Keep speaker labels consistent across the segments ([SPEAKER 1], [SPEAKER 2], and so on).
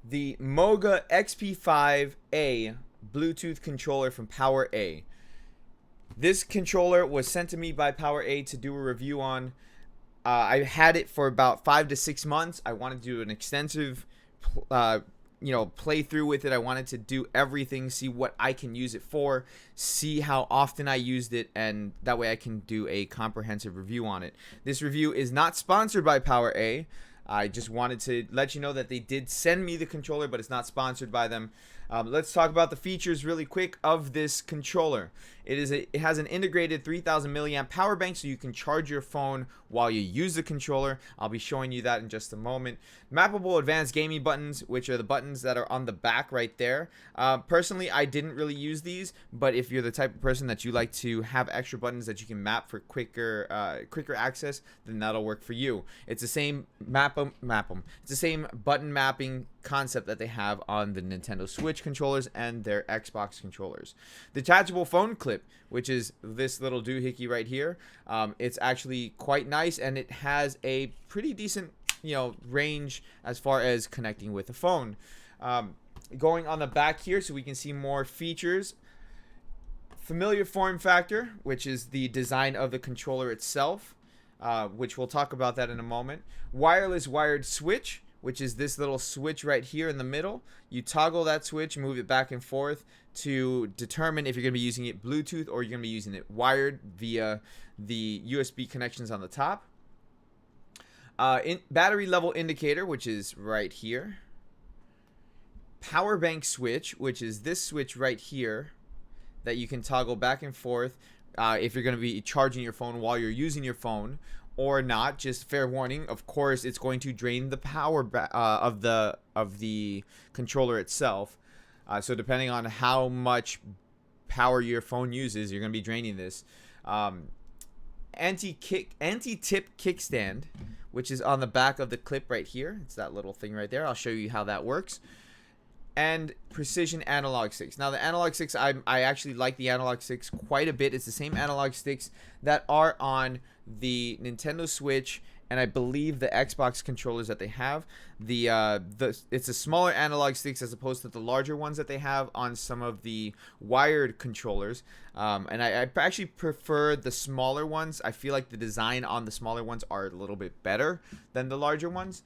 [SPEAKER 1] the MOGA XP5-A Bluetooth controller from PowerA. This controller was sent to me by PowerA to do a review on. I had it for about 5 to 6 months. I wanted to do an extensive, play through with it. I wanted to do everything, see what I can use it for, see how often I used it, and that way I can do a comprehensive review on it. This review is not sponsored by PowerA. I just wanted to let you know that they did send me the controller, but it's not sponsored by them. Let's talk about the features really quick of this controller. It has an integrated 3000 milliamp power bank, so you can charge your phone while you use the controller. I'll be showing you that in just a moment. Mappable advanced gaming buttons, which are the buttons that are on the back right there. Personally, I didn't really use these, but if you're the type of person that you like to have extra buttons that you can map for quicker access, then that'll work for you. It's the same It's the same button mapping concept that they have on the Nintendo Switch controllers and their Xbox controllers. Detachable phone clip, which is this little doohickey right here. It's actually quite nice, and it has a pretty decent range as far as connecting with the phone. Going on the back here so we can see more features. Familiar form factor, which is the design of the controller itself, which we'll talk about that in a moment. Wireless wired switch, which is this little switch right here in the middle. You toggle that switch, move it back and forth to determine if you're going to be using it Bluetooth or you're going to be using it wired via the USB connections on the top. Battery level indicator, which is right here. Power bank switch, which is this switch right here that you can toggle back and forth if you're going to be charging your phone while you're using your phone or not. Just fair warning, of course, it's going to drain the power of the controller itself. So depending on how much power your phone uses, you're going to be draining this. Anti-tip kickstand, which is on the back of the clip right here. It's that little thing right there. I'll show you how that works. And precision analog sticks. Now the analog sticks, I actually like the analog sticks quite a bit. It's the same analog sticks that are on the Nintendo Switch and I believe the Xbox controllers that they have. It's a smaller analog sticks as opposed to the larger ones that they have on some of the wired controllers. And I actually prefer the smaller ones. I feel like the design on the smaller ones are a little bit better than the larger ones.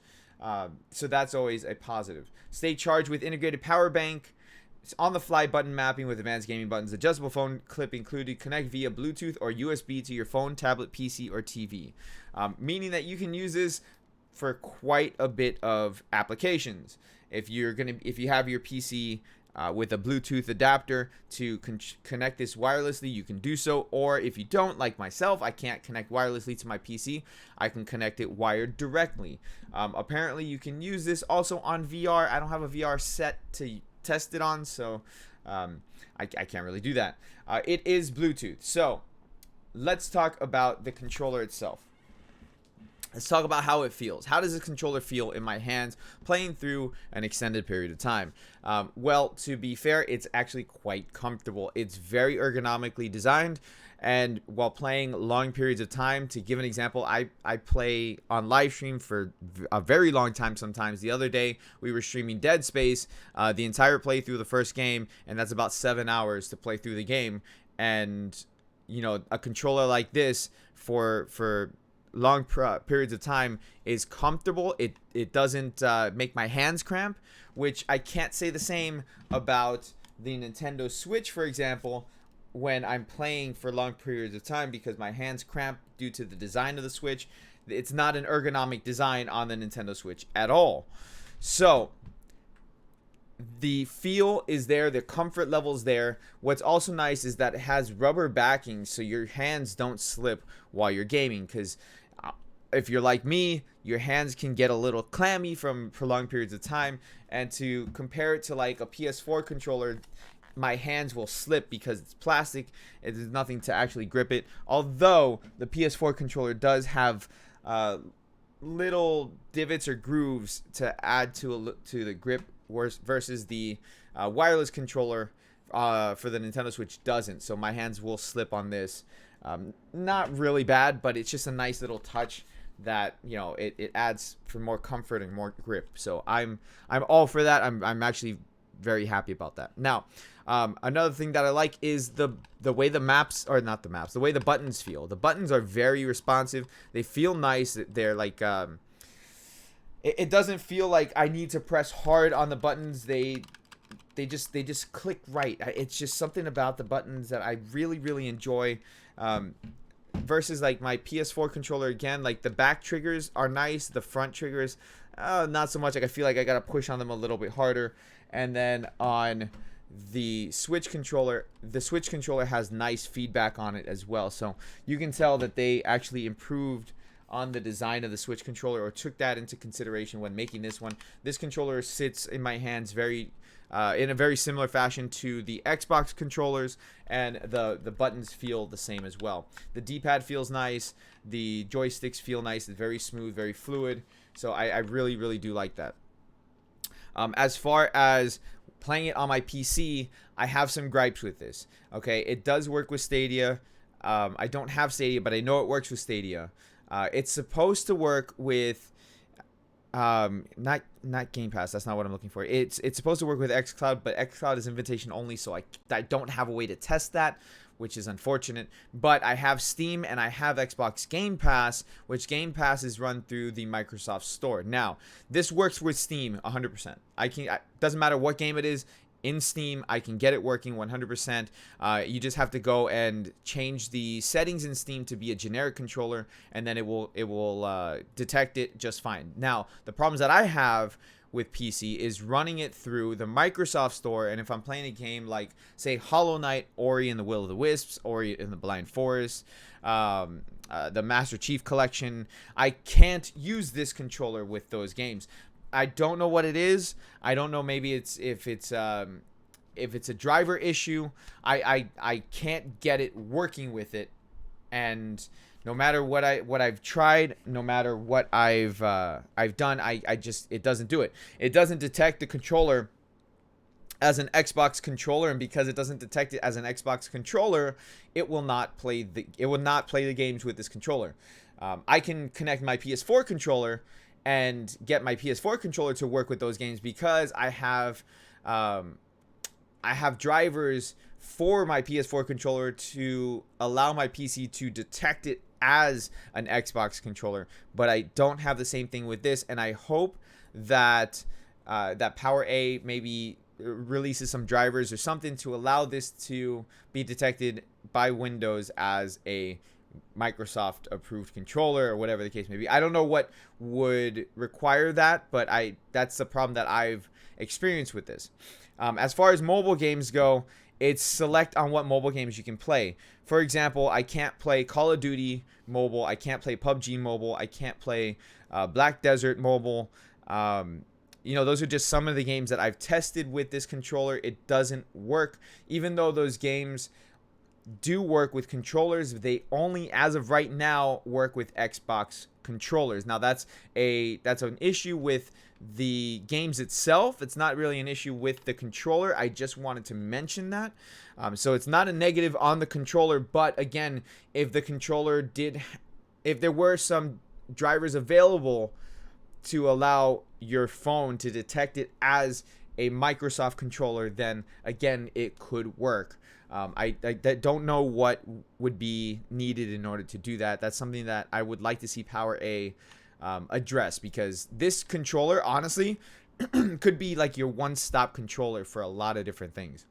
[SPEAKER 1] So that's always a positive. Stay charged with integrated power bank. It's on the fly button mapping with advanced gaming buttons. Adjustable phone clip included. Connect via Bluetooth or USB to your phone, tablet, PC, or TV. Meaning that you can use this for quite a bit of applications. If you have your PC with a Bluetooth adapter to connect this wirelessly, you can do so. Or if you don't, like myself, I can't connect wirelessly to my PC, I can connect it wired directly. Apparently you can use this also on VR. I don't have a VR set to test it on, so I can't really do that. It is Bluetooth. So let's talk about the controller itself. Let's talk about how it feels. How does this controller feel in my hands playing through an extended period of time? Well, to be fair, it's actually quite comfortable. It's very ergonomically designed, and while playing long periods of time, to give an example, I play on live stream for a very long time sometimes. The other day, we were streaming Dead Space, the entire playthrough of the first game, and that's about 7 hours to play through the game. And, a controller like this for long periods of time is comfortable. It doesn't make my hands cramp, which I can't say the same about the Nintendo Switch, for example, when I'm playing for long periods of time, because my hands cramp due to the design of the Switch. It's not an ergonomic design on the Nintendo Switch at all. So the feel is there, the comfort level is there. What's also nice is that it has rubber backing, so your hands don't slip while you're gaming, because if you're like me, your hands can get a little clammy from prolonged periods of time. And to compare it to like a PS4 controller, my hands will slip because it's plastic. There's nothing to actually grip it. Although the PS4 controller does have little divots or grooves to add to the grip, versus the wireless controller for the Nintendo Switch doesn't. So my hands will slip on this. Not really bad, but it's just a nice little touch that, you know, it adds for more comfort and more grip. So I'm all for that. I'm actually very happy about that. Now, another thing that I like is the way the maps, or not the maps, the way the buttons feel. The buttons are very responsive. They feel nice. They're like it doesn't feel like I need to press hard on the buttons. They just click right. It's just something about the buttons that I really enjoy. Versus like my PS4 controller, again, like the back triggers are nice, the front triggers not so much. Like I feel like I gotta push on them a little bit harder. And then on the Switch controller has nice feedback on it as well. So you can tell that they actually improved on the design of the Switch controller, or took that into consideration when making this one. This controller sits in my hands very in a very similar fashion to the Xbox controllers, and the buttons feel the same as well. The D-pad feels nice, the joysticks feel nice, it's very smooth, very fluid. So I really do like that. As far as playing it on my PC, I have some gripes with this. Okay, it does work with Stadia. I don't have Stadia, but I know it works with Stadia. It's supposed to work with not Game Pass. That's not what I'm looking for. It's supposed to work with xCloud, but xCloud is invitation only, so I don't have a way to test that, which is unfortunate. But I have Steam and I have Xbox Game Pass, which Game Pass is run through the Microsoft Store. Now, this works with Steam 100%. Doesn't matter what game it is. In Steam, I can get it working 100%. You just have to go and change the settings in Steam to be a generic controller, and then it will detect it just fine. Now, the problems that I have with PC is running it through the Microsoft Store, and if I'm playing a game like, say, Hollow Knight, Ori and the Will of the Wisps, Ori and the Blind Forest, the Master Chief Collection, I can't use this controller with those games. I don't know what it is. I don't know. Maybe if it's a driver issue. I can't get it working with it, and no matter what I've tried, no matter what I've done, it doesn't do it. It doesn't detect the controller as an Xbox controller, and because it doesn't detect it as an Xbox controller, it will not play the games with this controller. I can connect my PS4 controller and get my PS4 controller to work with those games because I have drivers for my PS4 controller to allow my PC to detect it as an Xbox controller, but I don't have the same thing with this, and I hope that PowerA maybe releases some drivers or something to allow this to be detected by Windows as a Microsoft approved controller, or whatever the case may be. I don't know what would require that, but that's the problem that I've experienced with this. As far as mobile games go, it's select on what mobile games you can play. For example, I can't play Call of Duty mobile, I can't play PUBG mobile, I can't play Black Desert mobile. Those are just some of the games that I've tested with this controller. It doesn't work. Even though those games do work with controllers, they only, as of right now, work with Xbox controllers. Now that's an issue with the games itself. It's not really an issue with the controller. I just wanted to mention that. So it's not a negative on the controller, but again, if there were some drivers available to allow your phone to detect it as a Microsoft controller, then again, it could work. I don't know what would be needed in order to do that. That's something that I would like to see PowerA address, because this controller, honestly, could be like your one-stop controller for a lot of different things.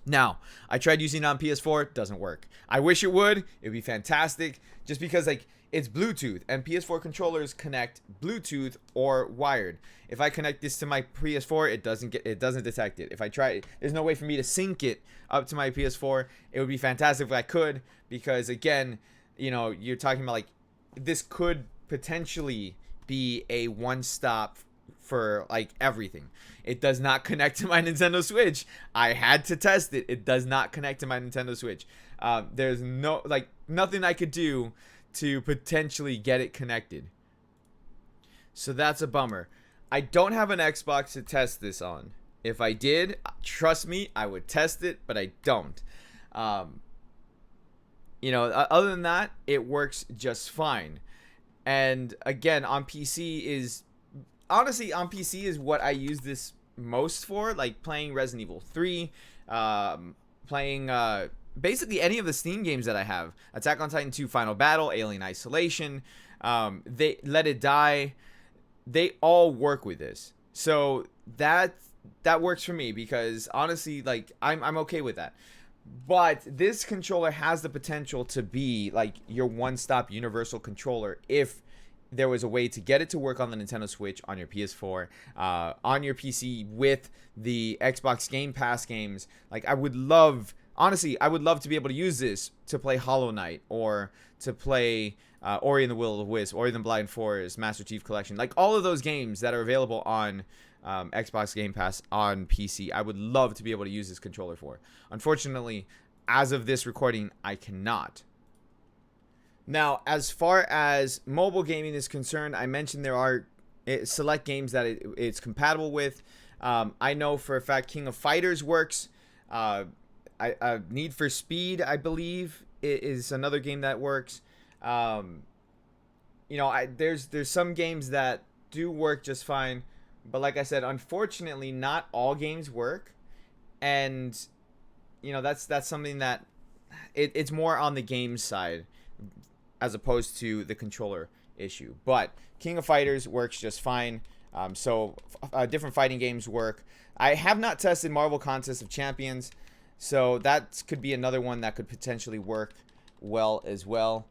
[SPEAKER 1] Now, I tried using it on PS4. It doesn't work. I wish it would. It would be fantastic, just because it's Bluetooth, and PS4 controllers connect Bluetooth or wired. If I connect this to my PS4, it doesn't detect it. If I try it, there's no way for me to sync it up to my PS4. It would be fantastic if I could, because again, you're talking about this could potentially be a one-stop for everything. It does not connect to my Nintendo Switch. I had to test it. It does not connect to my Nintendo Switch. There's nothing I could do to potentially get it connected. So that's a bummer. I don't have an Xbox to test this on. If I did, trust me, I would test it, but I don't. Other than that, it works just fine. And again, on PC is honestly on PC is what I use this most for, like playing Resident Evil 3, playing basically any of the Steam games that I have. Attack on Titan 2 Final Battle, Alien Isolation, they Let It Die, they all work with this. So that works for me because honestly, like I'm okay with that. But this controller has the potential to be like your one-stop universal controller if there was a way to get it to work on the Nintendo Switch, on your PS4, on your PC with the Xbox Game Pass games. Like, honestly, I would love to be able to use this to play Hollow Knight or to play Ori and the Will of the Wisp, Ori and the Blind Forest, Master Chief Collection. Like, all of those games that are available on Xbox Game Pass on PC, I would love to be able to use this controller for. Unfortunately, as of this recording, I cannot. Now, as far as mobile gaming is concerned, I mentioned there are select games that it's compatible with. I know for a fact King of Fighters works. Need for Speed, I believe, is another game that works. You know, there's some games that do work just fine, but like I said, unfortunately, not all games work, and you know that's something that it's more on the game side as opposed to the controller issue. But King of Fighters works just fine. Different fighting games work. I have not tested Marvel Contest of Champions, so that could be another one that could potentially work well as well.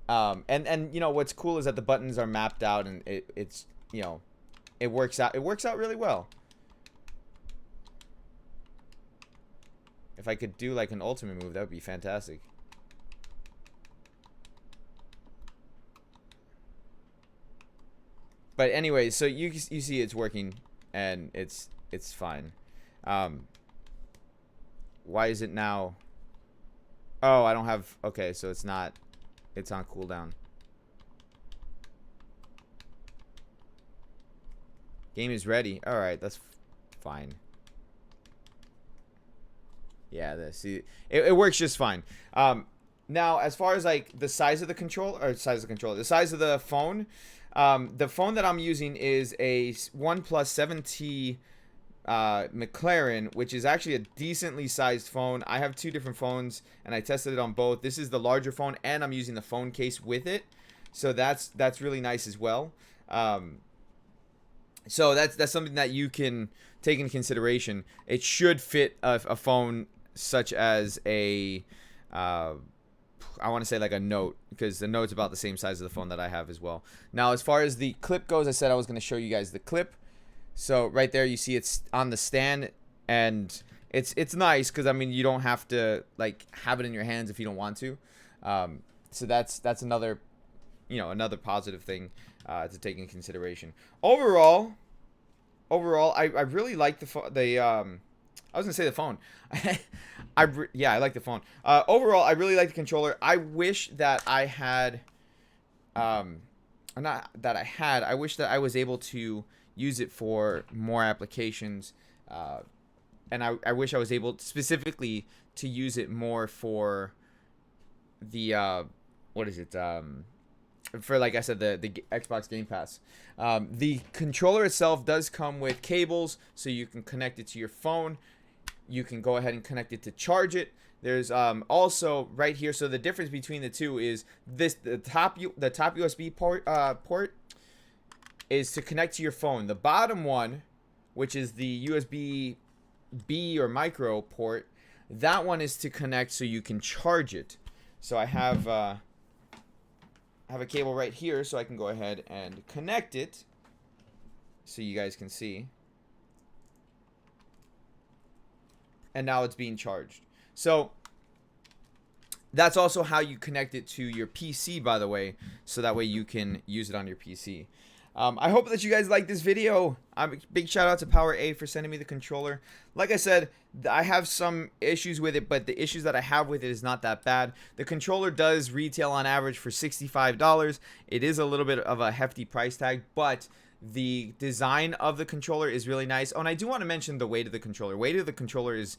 [SPEAKER 1] And you know what's cool is that the buttons are mapped out, and it's you know it works out really well. If I could do like an ultimate move, that would be fantastic. But anyway, so you see it's working, and it's fine. Why is it now? Oh, I don't have. Okay, so it's not. It's on cooldown. Game is ready. All right, that's fine. Yeah, see, it works just fine. Now, as far as like the size of the controller, the size of the phone. The phone that I'm using is a OnePlus 7T McLaren, which is actually a decently sized phone. I have two different phones, and I tested it on both. This is the larger phone, and I'm using the phone case with it, so that's really nice as well. So that's something that you can take into consideration. It should fit a phone such as a I want to say like a Note, because the Note's about the same size of the phone that I have as well. Now, as far as the clip goes, I said I was going to show you guys the clip. So right there, you see it's on the stand, and it's nice because I mean you don't have to like have it in your hands if you don't want to. So that's another another positive thing to take into consideration. Overall, I really like I was gonna say the phone. Yeah, I like the phone. Overall, I really like the controller. I wish that I had, not that I had. I wish that I was able to use it for more applications, and I wish I was able specifically to use it more for the what is it? For, like I said, the Xbox Game Pass. The controller itself does come with cables, so you can connect it to your phone. You can go ahead and connect it to charge it. There's also right here. So the difference between the two is the top USB port is to connect to your phone. The bottom one, which is the USB B or micro port, that one is to connect so you can charge it. So I have a cable right here, so I can go ahead and connect it so you guys can see. And now it's being charged. So that's also how you connect it to your PC, by the way, so that way you can use it on your PC. I hope that you guys like this video. Big shout out to PowerA for sending me the controller. Like I said, I have some issues with it, but the issues that I have with it is not that bad. The controller does retail on average for $65. It is a little bit of a hefty price tag, but The design of the controller is really nice. Oh, and I do want to mention the weight of the controller. Weight of the controller is,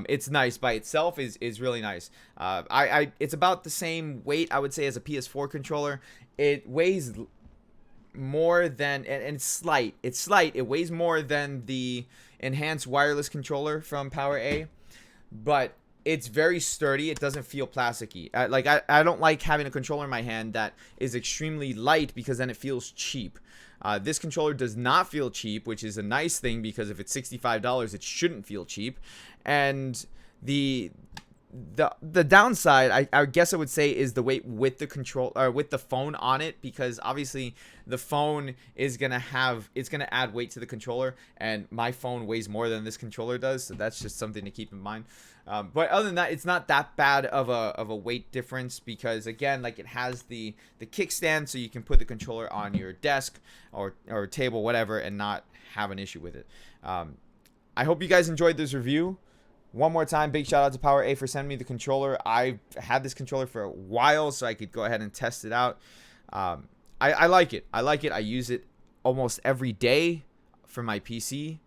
[SPEAKER 1] it's nice by itself. Is really nice. It's about the same weight, I would say, as a PS4 controller. It weighs more than, and it's slight. It's slight. It weighs more than the enhanced wireless controller from PowerA, but it's very sturdy. It doesn't feel plasticky. I don't like having a controller in my hand that is extremely light, because then it feels cheap. This controller does not feel cheap, which is a nice thing, because if it's $65, it shouldn't feel cheap. And the downside, I guess I would say, is the weight with the control, or with the phone on it, because obviously the phone is gonna add weight to the controller, and my phone weighs more than this controller does, so that's just something to keep in mind. But other than that, it's not that bad of a weight difference, because again, like, it has the kickstand, so you can put the controller on your desk or table, whatever, and not have an issue with it. I hope you guys enjoyed this review. One more time, big shout out to PowerA for sending me the controller. I've had this controller for a while, so I could go ahead and test it out. I like it. I like it. I use it almost every day for my PC.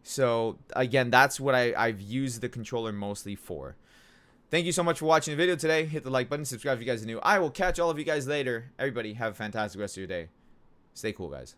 [SPEAKER 1] So again, that's what I've used the controller mostly for. Thank you so much for watching the video today. Hit the like button, subscribe if you guys are new. I will catch all of you guys later. Everybody have a fantastic rest of your day. Stay cool, guys.